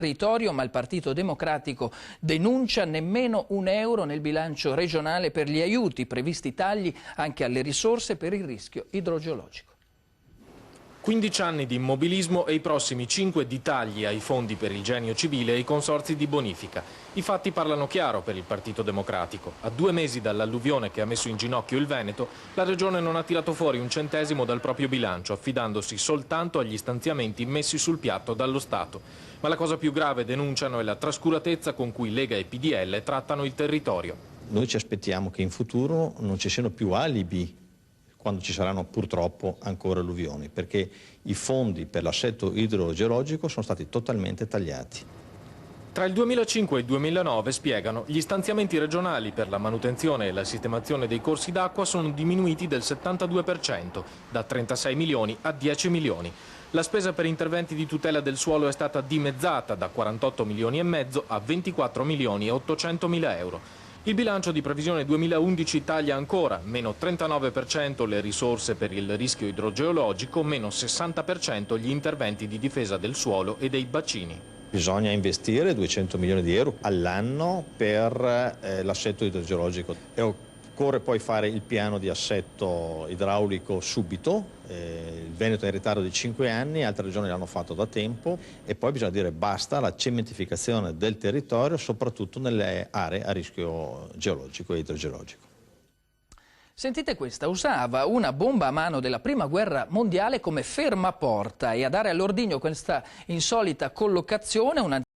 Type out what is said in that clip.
territorio, ma il Partito Democratico denuncia nemmeno €1 nel bilancio regionale per gli aiuti, previsti tagli anche alle risorse per il rischio idrogeologico. 15 anni di immobilismo e i prossimi 5 di tagli ai fondi per il genio civile e i consorzi di bonifica. I fatti parlano chiaro per il Partito Democratico. A 2 mesi dall'alluvione che ha messo in ginocchio il Veneto, la Regione non ha tirato fuori un centesimo dal proprio bilancio, affidandosi soltanto agli stanziamenti messi sul piatto dallo Stato. Ma la cosa più grave, denunciano, è la trascuratezza con cui Lega e PDL trattano il territorio. Noi ci aspettiamo che in futuro non ci siano più alibi quando ci saranno purtroppo ancora alluvioni, perché i fondi per l'assetto idrogeologico sono stati totalmente tagliati. Tra il 2005 e il 2009, spiegano, gli stanziamenti regionali per la manutenzione e la sistemazione dei corsi d'acqua sono diminuiti del 72%, da 36 milioni a 10 milioni. La spesa per interventi di tutela del suolo è stata dimezzata da 48 milioni e mezzo a 24 milioni e 800 mila euro. Il bilancio di previsione 2011 taglia ancora, meno 39% le risorse per il rischio idrogeologico, meno 60% gli interventi di difesa del suolo e dei bacini. Bisogna investire 200 milioni di euro all'anno per l'assetto idrogeologico e occorre poi fare il piano di assetto idraulico subito. Il Veneto è in ritardo di 5 anni, altre regioni l'hanno fatto da tempo e poi bisogna dire basta alla cementificazione del territorio, soprattutto nelle aree a rischio geologico e idrogeologico. Sentite questa, usava una bomba a mano della Prima Guerra Mondiale come fermaporta e a dare all'ordigno questa insolita collocazione una